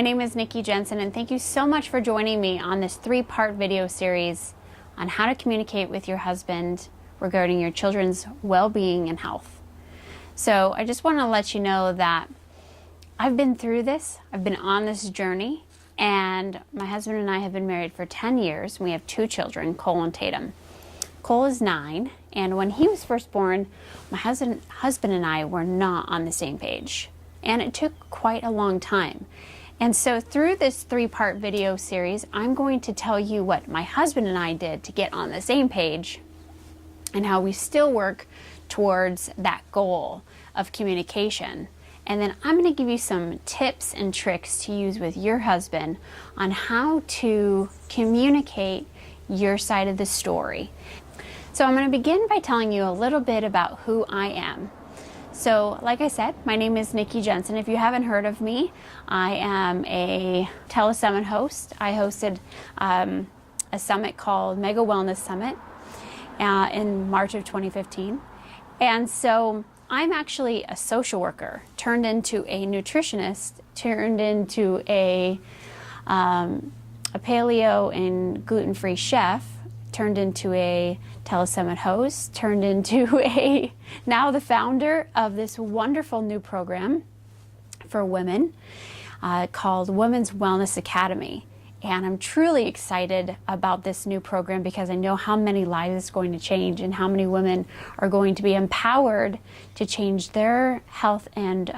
My name is Nikki Jensen, and thank you so much for joining me on this 3-part video series on how to communicate with your husband regarding your children's well-being and health. So I just want to let you know that I've been through this. I've been on this journey, and my husband and I have been married for 10 years. We have 2 children, Cole and Tatum. Cole is 9, and when he was first born, my husband and I were not on the same page, and it took quite a long time. And so through this 3-part video series, I'm going to tell you what my husband and I did to get on the same page and how we still work towards that goal of communication. And then I'm going to give you some tips and tricks to use with your husband on how to communicate your side of the story. So I'm going to begin by telling you a little bit about who I am. So, like I said, my name is Nikki Jensen. If you haven't heard of me, I am a telesummit host. I hosted a summit called Mega Wellness Summit in March of 2015. And so I'm actually a social worker turned into a nutritionist, turned into a paleo and gluten-free chef, turned into a telesummit host, turned into now the founder of this wonderful new program for women called Women's Wellness Academy. And I'm truly excited about this new program because I know how many lives it's going to change and how many women are going to be empowered to change their health and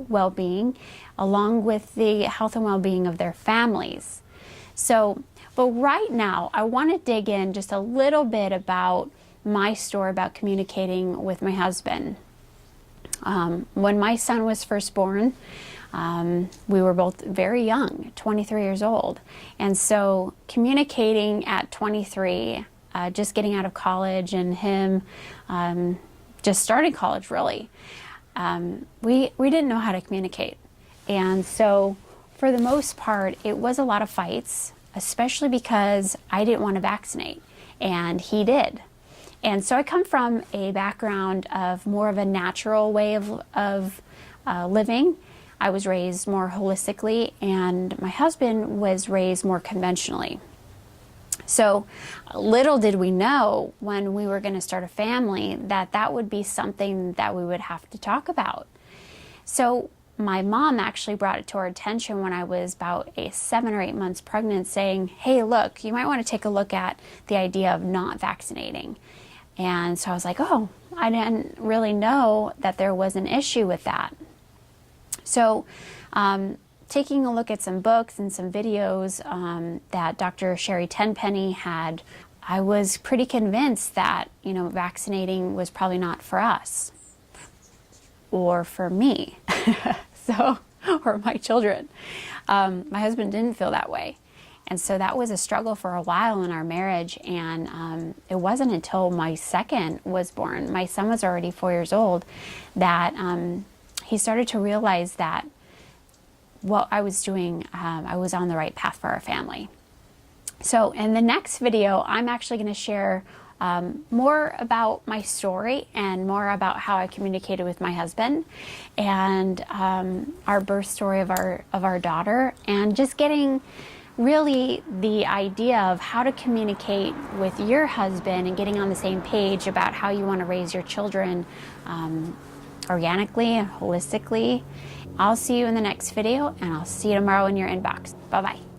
well-being, along with the health and well-being of their families. But right now, I want to dig in just a little bit about my story about communicating with my husband. When my son was first born, we were both very young, 23 years old. And so communicating at 23, just getting out of college, and him just starting college really, we didn't know how to communicate. And so for the most part, it was a lot of fights, especially because I didn't want to vaccinate, and he did. And so I come from a background of more of a natural way of living. I was raised more holistically, and my husband was raised more conventionally. So little did we know when we were going to start a family that that would be something that we would have to talk about. So my mom actually brought it to our attention when I was about 7 or 8 months pregnant, saying, hey, look, you might want to take a look at the idea of not vaccinating. And so I was like, oh, I didn't really know that there was an issue with that. So taking a look at some books and some videos that Dr. Sherry Tenpenny had, I was pretty convinced that, vaccinating was probably not for us or for me. Or my children. My husband didn't feel that way. And so that was a struggle for a while in our marriage. And it wasn't until my second was born, my son was already 4 years old, that he started to realize that what I was doing, I was on the right path for our family. So in the next video, I'm actually going to share more about my story and more about how I communicated with my husband, and our birth story of our daughter, and just getting really the idea of how to communicate with your husband and getting on the same page about how you want to raise your children organically and holistically. I'll see you in the next video, and I'll see you tomorrow in your inbox. Bye-bye.